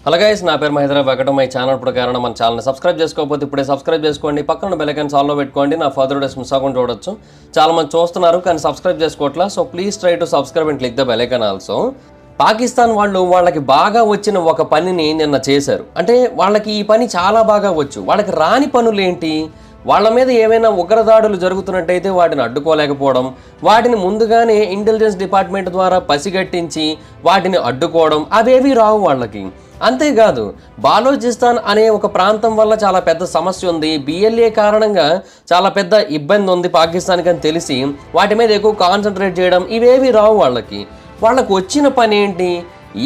Hello guys, నా పేరు Mahindra Venkata. My channel ప్రకారం మన ఛానల్ని సబ్స్క్రైబ్ చేసుకోకపోతే ఇప్పుడే సబ్స్క్రైబ్ చేసుకోండి. పక్కన బెల్ ఐకాన్ ఆల్లో పెట్టుకోండి. నా ఫర్దర్ వీడియోస్ మిస్ అవ్వకుండా చూడొచ్చు. చాలా మంది చూస్తున్నారు కానీ సబ్స్క్రైబ్ చేసుకోవట్లా. So please try to subscribe and click the bell icon also. Pakistan వాళ్ళకి బాగా వచ్చిన ఒక పనిని నిన్న చేశారు. అంటే వాళ్ళకి ఈ పని చాలా బాగా వచ్చు. వాళ్ళకి రాని పనులు ఏంటి? వాళ్ళ మీద ఏమైనా ఉగ్రదాడులు జరుగుతున్నట్టయితే వాటిని అడ్డుకోలేకపోవడం, వాటిని ముందుగానే ఇంటెలిజెన్స్ డిపార్ట్మెంట్ ద్వారా పసిగట్టించి వాటిని అడ్డుకోవడం, అవేవి రావు వాళ్ళకి. అంతేకాదు, బాలోచిస్తాన్ అనే ఒక ప్రాంతం వల్ల చాలా పెద్ద సమస్య ఉంది, బిఎల్ఏ కారణంగా చాలా పెద్ద ఇబ్బంది ఉంది పాకిస్తాన్కి అని తెలిసి వాటి మీద ఎక్కువ కాన్సన్ట్రేట్ చేయడం, ఇవేవి రావు వాళ్ళకి. వాళ్ళకు వచ్చిన పని ఏంటి?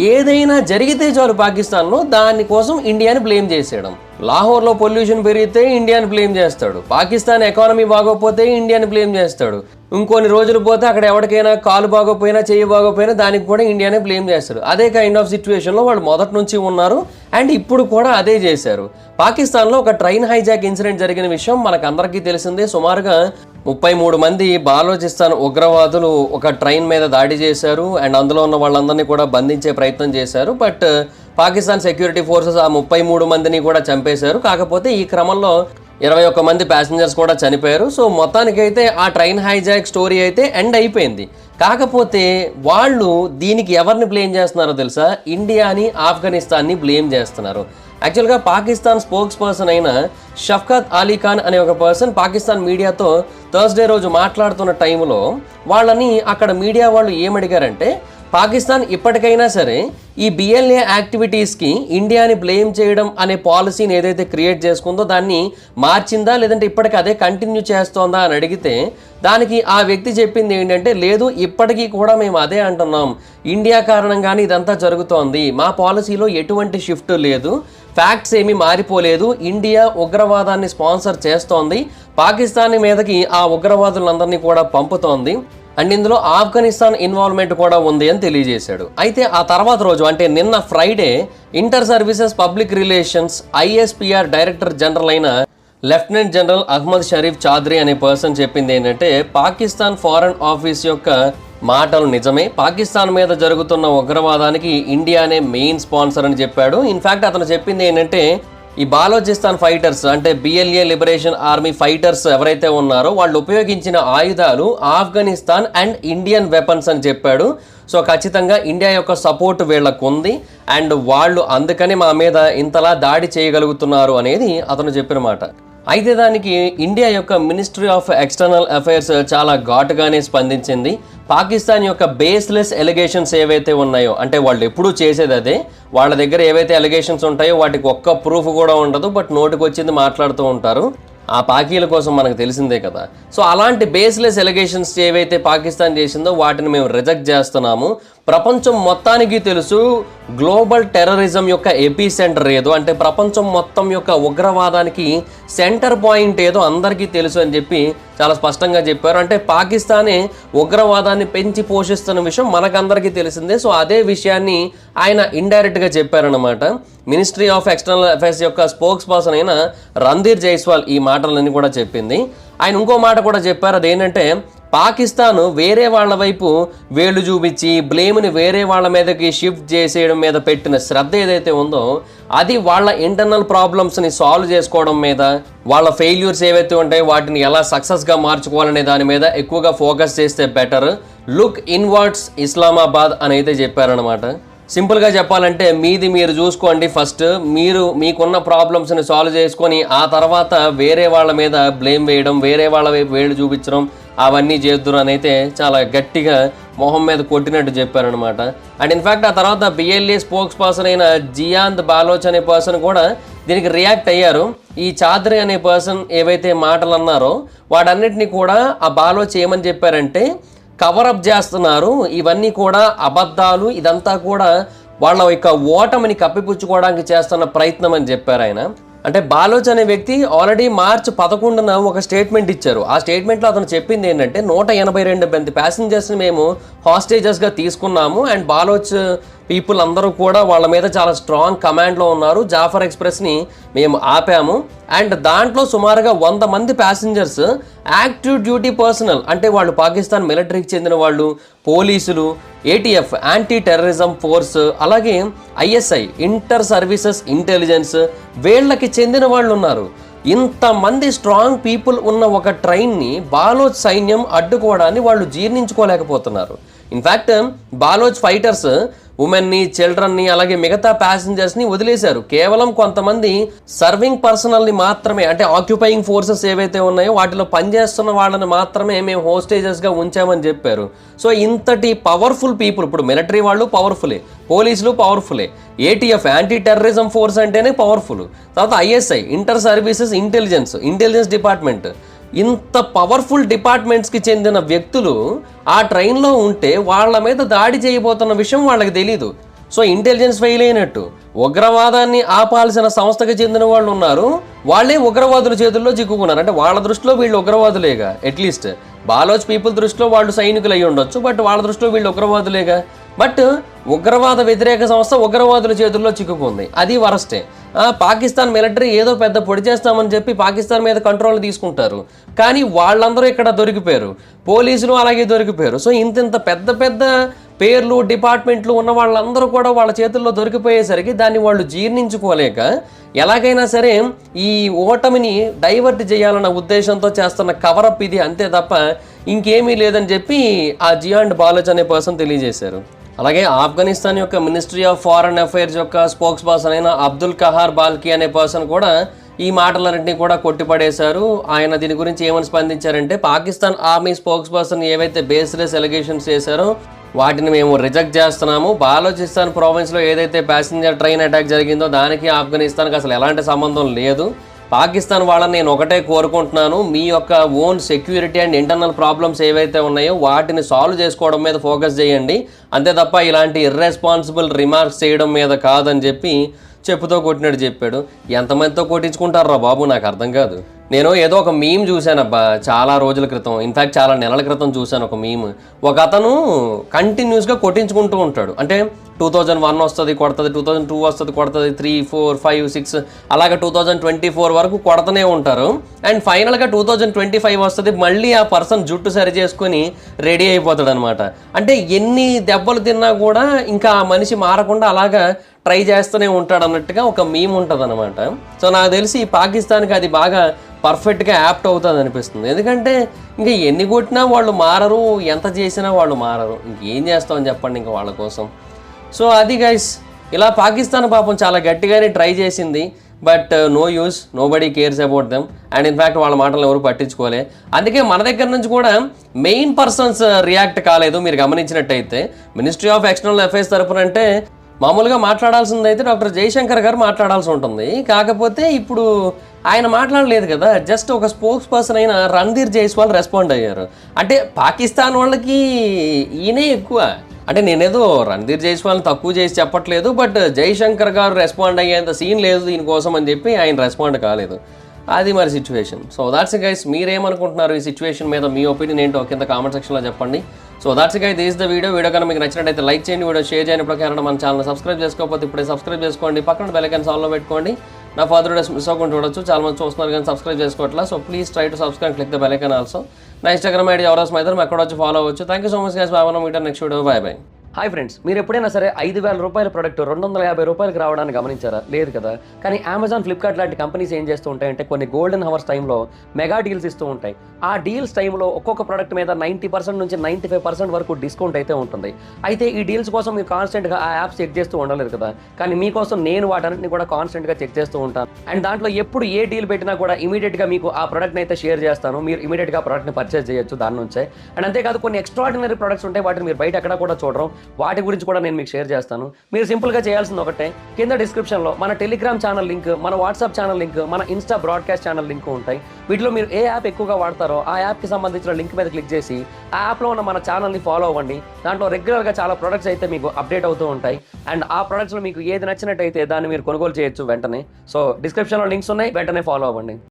ఏదైనా జరిగితే చాలు పాకిస్తాన్లో దానికోసం ఇండియాని బ్లేమ్ చేసేయడం. లాహోర్లో పొల్యూషన్ పెరిగితే ఇండియాని బ్లేమ్ చేస్తాడు, పాకిస్తాన్ ఎకానమీ బాగోపోతే ఇండియాని బ్లేమ్ చేస్తాడు, ఇంకొన్ని రోజులు పోతే అక్కడ ఎవరికైనా కాలు బాగోపోయినా చెయ్యి బాగోపోయినా దానికి కూడా ఇండియానే బ్లేమ్ చేస్తాడు. అదే కైండ్ ఆఫ్ సిచ్యువేషన్లో వాళ్ళు మొదటి నుంచి ఉన్నారు అండ్ ఇప్పుడు కూడా అదే చేశారు. పాకిస్తాన్లో ఒక ట్రైన్ హైజాక్ ఇన్సిడెంట్ జరిగిన విషయం మనకందరికీ తెలిసిందే. సుమారుగా 33 మంది బాలోచిస్తాన్ ఉగ్రవాదులు ఒక ట్రైన్ మీద దాడి చేశారు అండ్ అందులో ఉన్న వాళ్ళందరినీ కూడా బంధించే ప్రయత్నం చేశారు. బట్ పాకిస్తాన్ సెక్యూరిటీ ఫోర్సెస్ ఆ 33 మందిని కూడా చంపేశారు. కాకపోతే ఈ క్రమంలో 21 మంది ప్యాసింజర్స్ కూడా చనిపోయారు. సో మొత్తానికైతే ఆ ట్రైన్ హైజాక్ స్టోరీ అయితే ఎండ్ అయిపోయింది. కాకపోతే వాళ్ళు దీనికి ఎవరిని బ్లేమ్ చేస్తున్నారో తెలుసా? ఇండియాని, ఆఫ్ఘనిస్తాన్ని బ్లేమ్ చేస్తున్నారు. యాక్చువల్గా పాకిస్తాన్ స్పోక్స్ పర్సన్ అయిన షఫ్కత్ అలీ ఖాన్ అనే ఒక పర్సన్ పాకిస్తాన్ మీడియాతో థర్స్డే రోజు మాట్లాడుతున్న టైంలో వాళ్ళని అక్కడ మీడియా వాళ్ళు ఏమడిగారంటే, పాకిస్తాన్ ఇప్పటికైనా సరే ఈ బిఎల్ఏ యాక్టివిటీస్కి ఇండియాని బ్లేమ్ చేయడం అనే పాలసీని ఏదైతే క్రియేట్ చేసుకుందో దాన్ని మార్చిందా, లేదంటే ఇప్పటికీ అదే కంటిన్యూ చేస్తోందా అని అడిగితే దానికి ఆ వ్యక్తి చెప్పింది ఏంటంటే, లేదు, ఇప్పటికీ కూడా మేము అదే అంటున్నాం, ఇండియా కారణంగానే ఇదంతా జరుగుతోంది, మా పాలసీలో ఎటువంటి షిఫ్ట్ లేదు, ఫ్యాక్ట్స్ ఏమీ మారిపోలేదు, ఇండియా ఉగ్రవాదాన్ని స్పాన్సర్ చేస్తోంది, పాకిస్తాన్ మీదకి ఆ ఉగ్రవాదులందరినీ కూడా పంపుతోంది అండ్ ఇందులో ఆఫ్ఘనిస్తాన్ ఇన్వాల్వ్మెంట్ కూడా ఉంది అని తెలియజేశాడు. అయితే ఆ తర్వాత రోజు అంటే నిన్న Friday Inter Services Public Relations ISPR director general అయిన లెఫ్టినెంట్ జనరల్ అహ్మద్ షరీఫ్ చౌదరి అనే పర్సన్ చెప్పింది ఏంటంటే, పాకిస్తాన్ ఫారెన్ ఆఫీస్ యొక్క మాటలు నిజమే, పాకిస్తాన్ మీద జరుగుతున్న ఉగ్రవాదానికి ఇండియానే మెయిన్ స్పాన్సర్ అని చెప్పాడు. ఇన్ఫ్యాక్ట్ అతను చెప్పింది ఏంటంటే, ఈ బాలోచిస్తాన్ ఫైటర్స్ అంటే బిఎల్ఏ లిబరేషన్ ఆర్మీ ఫైటర్స్ ఎవరైతే ఉన్నారో వాళ్ళు ఉపయోగించిన ఆయుధాలు ఆఫ్ఘనిస్తాన్ అండ్ ఇండియన్ వెపన్స్ అని చెప్పాడు. సో ఖచ్చితంగా ఇండియా యొక్క సపోర్ట్ వీళ్ళకు ఉంది అండ్ వాళ్ళు అందుకని మా మీద ఇంతలా దాడి చేయగలుగుతున్నారు అనేది అతను చెప్పిన మాట. అయితే దానికి ఇండియా యొక్క మినిస్ట్రీ ఆఫ్ ఎక్స్టర్నల్ అఫైర్స్ చాలా ఘాటుగానే స్పందించింది. పాకిస్తాన్ యొక్క బేస్లెస్ ఎలిగేషన్స్ ఏవైతే ఉన్నాయో, అంటే వాళ్ళు ఎప్పుడూ చేసేది అదే, వాళ్ళ దగ్గర ఏవైతే ఎలిగేషన్స్ ఉంటాయో వాటికి ఒక్క ప్రూఫ్ కూడా ఉండదు, బట్ నోటికి వచ్చింది మాట్లాడుతూ ఉంటారు. ఆ పాకీల కోసం మనకు తెలిసిందే కదా. సో అలాంటి బేస్లెస్ ఎలిగేషన్స్ ఏవైతే పాకిస్తాన్ చేసిందో వాటిని మేము రిజెక్ట్ చేస్తున్నాము. ప్రపంచం మొత్తానికి తెలుసు గ్లోబల్ టెర్రరిజం యొక్క ఎపీ సెంటర్ ఏదో, అంటే ప్రపంచం మొత్తం యొక్క ఉగ్రవాదానికి సెంటర్ పాయింట్ ఏదో అందరికీ తెలుసు అని చెప్పి చాలా స్పష్టంగా చెప్పారు. అంటే పాకిస్తానే ఉగ్రవాదాన్ని పెంచి పోషిస్తున్న విషయం మనకందరికీ తెలిసిందే. సో అదే విషయాన్ని ఆయన ఇండైరెక్ట్గా చెప్పారనమాట. మినిస్ట్రీ ఆఫ్ ఎక్స్టర్నల్ అఫైర్స్ యొక్క స్పోక్స్ పర్సన్ అయిన రణ్ధీర్ జైస్వాల్ ఈ మాటలన్నీ కూడా చెప్పింది. ఆయన ఇంకో మాట కూడా చెప్పారు, అదేంటంటే పాకిస్తాన్ వేరే వాళ్ళ వైపు వేలు చూపించి బ్లేమ్ని వేరే వాళ్ళ మీదకి షిఫ్ట్ చేసేయడం మీద పెట్టిన శ్రద్ధ ఏదైతే ఉందో అది వాళ్ళ ఇంటర్నల్ ప్రాబ్లమ్స్ని సాల్వ్ చేసుకోవడం మీద, వాళ్ళ ఫెయిల్యూర్స్ ఏవైతే ఉంటాయో వాటిని ఎలా సక్సెస్గా మార్చుకోవాలనే దాని మీద ఎక్కువగా ఫోకస్ చేస్తే బెటర్. లుక్ ఇన్వర్డ్స్ ఇస్లామాబాద్ అని అయితే చెప్పారనమాట. సింపుల్గా చెప్పాలంటే మీది మీరు చూసుకోండి, ఫస్ట్ మీరు మీకున్న ప్రాబ్లమ్స్ని సాల్వ్ చేసుకొని ఆ తర్వాత వేరే వాళ్ళ మీద బ్లేమ్ వేయడం, వేరే వాళ్ళ వైపు వేళ్ళు చూపించడం అవన్నీ చేద్దురు అని అయితే చాలా గట్టిగా మొహం మీద కొట్టినట్టు చెప్పారనమాట. అండ్ ఇన్ఫ్యాక్ట్ ఆ తర్వాత బిఎల్ఏ స్పోక్స్ పర్సన్ అయిన జియాంద్ బాలోచ్ అనే పర్సన్ కూడా దీనికి రియాక్ట్ అయ్యారు. ఈ చౌదరి అనే పర్సన్ ఏవైతే మాటలు అన్నారో వాటన్నిటిని కూడా ఆ బాలోచ్ ఏమని చెప్పారంటే, కవరప్ చేస్తున్నారు, ఇవన్నీ కూడా అబద్ధాలు, ఇదంతా కూడా వాళ్ళ యొక్క ఓటమిని కప్పిపుచ్చుకోవడానికి చేస్తున్న ప్రయత్నం అని చెప్పారు ఆయన. అంటే బాలోచ్ అనే వ్యక్తి ఆల్రెడీ మార్చి 11న ఒక స్టేట్మెంట్ ఇచ్చారు. ఆ స్టేట్మెంట్లో అతను చెప్పింది ఏంటంటే 182 మంది ప్యాసింజర్స్ని మేము హాస్టేజెస్గా తీసుకున్నాము అండ్ బాలోచ్ పీపుల్ అందరూ కూడా వాళ్ళ మీద చాలా స్ట్రాంగ్ కమాండ్లో ఉన్నారు. జాఫర్ ఎక్స్ప్రెస్ని మేము ఆపాము అండ్ దాంట్లో సుమారుగా 100 మంది ప్యాసింజర్స్ యాక్టివ్ డ్యూటీ పర్సనల్, అంటే వాళ్ళు పాకిస్తాన్ మిలిటరీకి చెందిన వాళ్ళు, పోలీసులు, ఏటీఎఫ్ యాంటీ టెర్రరిజం ఫోర్స్, అలాగే ఐఎస్ఐ ఇంటర్ సర్వీసెస్ ఇంటెలిజెన్స్ వీళ్ళకి చెందిన వాళ్ళు ఉన్నారు. ఇంతమంది స్ట్రాంగ్ పీపుల్ ఉన్న ఒక ట్రైన్ని బాలోచ్ సైన్యం అడ్డుకోవడాన్ని వాళ్ళు జీర్ణించుకోలేకపోతున్నారు. ఇన్ఫ్యాక్ట్ బాలోచ్ ఫైటర్స్ ఉమెన్ని, చిల్డ్రన్ని, అలాగే మిగతా ప్యాసింజర్స్ని వదిలేశారు. కేవలం కొంతమంది సర్వింగ్ పర్సనల్ని మాత్రమే, అంటే ఆక్యుపైయింగ్ ఫోర్సెస్ ఏవైతే ఉన్నాయో వాటిలో పనిచేస్తున్న వాళ్ళని మాత్రమే మేము హోస్టేజెస్గా ఉంచామని చెప్పారు. సో ఇంతటి పవర్ఫుల్ పీపుల్, ఇప్పుడు మిలిటరీ వాళ్ళు పవర్ఫులే, పోలీసులు పవర్ఫులే, ఏటీఎఫ్ యాంటీ టెర్రరిజం ఫోర్స్ అంటేనే పవర్ఫుల్, తర్వాత ISI inter services intelligence department, ఇంత పవర్ఫుల్ డిపార్ట్మెంట్స్కి చెందిన వ్యక్తులు ఆ ట్రైన్లో ఉంటే వాళ్ళ మీద దాడి చేయబోతున్న విషయం వాళ్ళకి తెలీదు. సో ఇంటెలిజెన్స్ ఫెయిల్ అయినట్టు, ఉగ్రవాదాన్ని ఆపాల్సిన సంస్థకి చెందిన వాళ్ళు ఉన్నారు, వాళ్ళే ఉగ్రవాదుల చేతుల్లో చిక్కుకున్నారు. అంటే వాళ్ళ దృష్టిలో వీళ్ళు ఉగ్రవాదులేగా, అట్లీస్ట్ బాలోచ్ పీపుల్ దృష్టిలో వాళ్ళు సైనికులు అయ్యి ఉండొచ్చు, బట్ వాళ్ళ దృష్టిలో వీళ్ళు ఉగ్రవాదులేగా. బట్ ఉగ్రవాద వ్యతిరేక సంస్థ ఉగ్రవాదుల చేతుల్లో చిక్కుకుంది, అది వరస్టే. పాకిస్తాన్ మిలిటరీ ఏదో పెద్ద పొడి చేస్తామని చెప్పి పాకిస్తాన్ మీద కంట్రోల్ తీసుకుంటారు, కానీ వాళ్ళందరూ ఇక్కడ దొరికిపోయారు, పోలీసులు అలాగే దొరికిపోయారు. సో ఇంత పెద్ద పెద్ద పేర్లు డిపార్ట్మెంట్లు ఉన్న వాళ్ళందరూ కూడా వాళ్ళ చేతుల్లో దొరికిపోయేసరికి దాన్ని వాళ్ళు జీర్ణించుకోలేక ఎలాగైనా సరే ఈ ఓటమిని డైవర్ట్ చేయాలన్న ఉద్దేశంతో చేస్తున్న కవరప్ ఇది, అంతే తప్ప ఇంకేమీ లేదని చెప్పి ఆ జియాండ్ బాలోచ్ అనే పర్సన్ తెలియజేశారు. అలాగే ఆఫ్ఘనిస్తాన్ యొక్క మినిస్ట్రీ ఆఫ్ ఫారెన్ అఫైర్స్ యొక్క స్పోక్స్ పర్సన్ అయిన అబ్దుల్ కహార్ బాల్కి అనే పర్సన్ కూడా ఈ మాటలన్నింటినీ కూడా కొట్టిపడేశారు. ఆయన దీని గురించి ఏమని స్పందించారంటే, పాకిస్తాన్ ఆర్మీ స్పోక్స్ పర్సన్ ఏవైతే బేస్లెస్ ఎలిగేషన్స్ చేశారో వాటిని మేము రిజెక్ట్ చేస్తున్నాము. బాలోచిస్తాన్ ప్రావిన్స్లో ఏదైతే ప్యాసింజర్ ట్రైన్ అటాక్ జరిగిందో దానికి ఆఫ్ఘనిస్తాన్కి అసలు ఎలాంటి సంబంధం లేదు. పాకిస్తాన్ వాళ్ళని నేను ఒకటే కోరుకుంటున్నాను, మీ యొక్క own security and internal problems ఏవైతే ఉన్నాయో వాటిని సాల్వ్ చేసుకోవడం మీద ఫోకస్ చేయండి, అంతే తప్ప ఇలాంటి ఇర్రెస్పాన్సిబుల్ రిమార్క్స్ చేయడం మీద కాదని చెప్పి చెప్పుతో కొట్టినట్టు చెప్పాడు. ఎంతమందితో కొట్టించుకుంటారా బాబు, నాకు అర్థం కాదు. నేను ఏదో ఒక మీమ్ చూశానబ్బా చాలా రోజుల క్రితం, ఇన్ఫ్యాక్ట్ చాలా నెలల క్రితం చూశాను ఒక మీమ్. ఒక అతను కంటిన్యూస్గా కొట్టించుకుంటూ ఉంటాడు, అంటే 2001 వస్తుంది కొడుతుంది, 2002 వస్తుంది కొడుతుంది, 3, 4, 5, 6 అలాగే 2024 వరకు కొడతనే ఉంటారు. అండ్ ఫైనల్గా 2025 వస్తుంది, మళ్ళీ ఆ పర్సన్ జుట్టు సరి చేసుకొని రెడీ అయిపోతాడు అనమాట. అంటే ఎన్ని దెబ్బలు తిన్నా కూడా ఇంకా ఆ మనిషి మారకుండా అలాగా ట్రై చేస్తూనే ఉంటాడు అన్నట్టుగా ఒక మీమ్ ఉంటుంది అనమాట. సో నాకు తెలిసి పాకిస్తాన్కి అది బాగా పర్ఫెక్ట్గా యాప్ట్ అవుతుంది అనిపిస్తుంది. ఎందుకంటే ఇంకా ఎన్ని కొట్టినా వాళ్ళు మారరు, ఎంత చేసినా వాళ్ళు మారరు, ఇంకేం చేస్తామని చెప్పండి ఇంకా వాళ్ళ కోసం. సో అది గైస్, ఇలా పాకిస్తాన్ పాపం చాలా గట్టిగానే ట్రై చేసింది, but no use, nobody cares about them. And in fact వాళ్ళ మాటలు ఎవరు పట్టించుకోలే. అందుకే మన దగ్గర నుంచి కూడా మెయిన్ పర్సన్స్ రియాక్ట్ కాలేదు. మీరు గమనించినట్టయితే మినిస్ట్రీ ఆఫ్ ఎక్స్టర్నల్ అఫైర్స్ తరపున అంటే మామూలుగా మాట్లాడాల్సిందైతే డాక్టర్ జయశంకర్ గారు మాట్లాడాల్సి ఉంటుంది, కాకపోతే ఇప్పుడు ఆయన మాట్లాడలేదు కదా. జస్ట్ ఒక స్పోక్స్ పర్సన్ అయిన రణ్ధీర్ జైస్వాల్ రెస్పాండ్ అయ్యారు. అంటే పాకిస్తాన్ వాళ్ళకి ఈయనే ఎక్కువ. అంటే నేనేదో రణ్ధీర్ జైస్వాల్ని తక్కువ చేసి చెప్పట్లేదు, బట్ జైశంకర్ గారు రెస్పాండ్ అయ్యేంత సీన్ లేదు దీనికోసం అని చెప్పి ఆయన రెస్పాండ్ కాలేదు. అది మరి సిచ్యువేషన్. సో దాట్స్ గైస్, మీరేమనుకుంటున్నారు ఈ సిచ్యువేషన్ మీద? మీ ఒపీనియన్ ఏంటో కింద కామెంట్ సెక్షన్లో చెప్పండి. So that's guys, this the video కనుక మీకు నచ్చినట్టయితే లైక్ చేయండి, వీడియో షేర్ చేయనప్పుడు మన ఛానల్ సబ్స్క్రైబ్ చేసుకోకపోతే ఇప్పుడే సబ్స్క్రైబ్ చేసుకోండి, పక్కన బెల్ ఐకాన్ ఆన్లో పెట్టుకోండి. నా ఫర్దర్ వీడియోస్ మిస్ అవ్వకుండా చూడొచ్చు. చాలా మంది చూస్తున్నారు కానీ సబ్స్క్రైబ్ చేసుకోవట్లా. So please try to subscribe, click the bell icon also. నా ఇన్స్టాగ్రామ్ ఐడి ఎవరస్ మైదర్, ఎక్కడ వచ్చి ఫాలో అవ్వచ్చు. Thank you so much guys, బాగా మీటర్ next video, bye bye. Hi friends, మీరు ఎప్పుడైనా సరే 5,000 రూపాయల ప్రోడక్ట్ 250 రూపాయలకి రావడానికి గమనించారా? లేదు కదా. కానీ అమెజాన్, ఫ్లిప్కార్ట్ లాంటి కంపెనీస్ ఏం చేస్తూ ఉంటాయంటే కొన్ని గోల్డెన్ హవర్స్ టైంలో మెగా డీల్స్ ఇస్తూ ఉంటాయి. ఆ డీల్స్ టైంలో ఒక్కొక్క ప్రోడక్ట్ మీద 90% నుంచి 95% వరకు డిస్కౌంట్ అయితే ఉంటుంది. అయితే ఈ డీల్స్ కోసం మీరు కాన్స్టెంట్గా ఆ యాప్స్ చెక్ చేస్తూ ఉండలేదు కదా, కానీ మీకోసం నేను వాటన్నిటిని కూడా కాన్స్టెంట్గా చెక్ చేస్తూ ఉంటాను. అండ్ దాంట్లో ఎప్పుడు ఏ డీల్ పెట్టినా కూడా ఇమీడియట్గా మీకు ఆ ప్రోడక్ట్ని అయితే షేర్ చేస్తాను. మీరు ఇమీడియట్గా ప్రోడక్ట్ని పర్చేస్ చేయొచ్చు దాని నుంచే. అండ్ అంతేకాదు కొన్ని ఎక్స్ట్రాడినరీ ప్రొడక్ట్స్ ఉంటాయి, వాటిని మీరు బయట ఎక్కడ కూడా చూడరు. వాటి గురించి కూడా నేను మీకు షేర్ చేస్తాను. మీరు సింపుల్గా చేయాల్సింది ఒకటే, కింద డిస్క్రిప్షన్లో మన టెలిగ్రామ్ ఛానల్ లింక్, మన వాట్సాప్ ఛానల్ లింక్, మన ఇన్స్టా బ్రాడ్కాస్ట్ ఛానల్ లింక్ ఉంటాయి. వీటిలో మీరు ఏ యాప్ ఎక్కువగా వాడతారో ఆ యాప్కి సంబంధించిన లింక్ మీద క్లిక్ చేసి ఆ యాప్లో ఉన్న మన ఛానల్ని ఫాలో అవ్వండి. దాంట్లో రెగ్యులర్గా చాలా ప్రొడక్ట్స్ అయితే మీకు అప్డేట్ అవుతూ ఉంటాయి. అండ్ ఆ ప్రొడక్ట్స్లో మీకు ఏది నచ్చినట్టయితే దాన్ని మీరు కొనుగోలు చేయొచ్చు వెంటనే. సో డిస్క్రిప్షన్లో లింక్స్ ఉన్నాయి, వెంటనే ఫాలో అవ్వండి.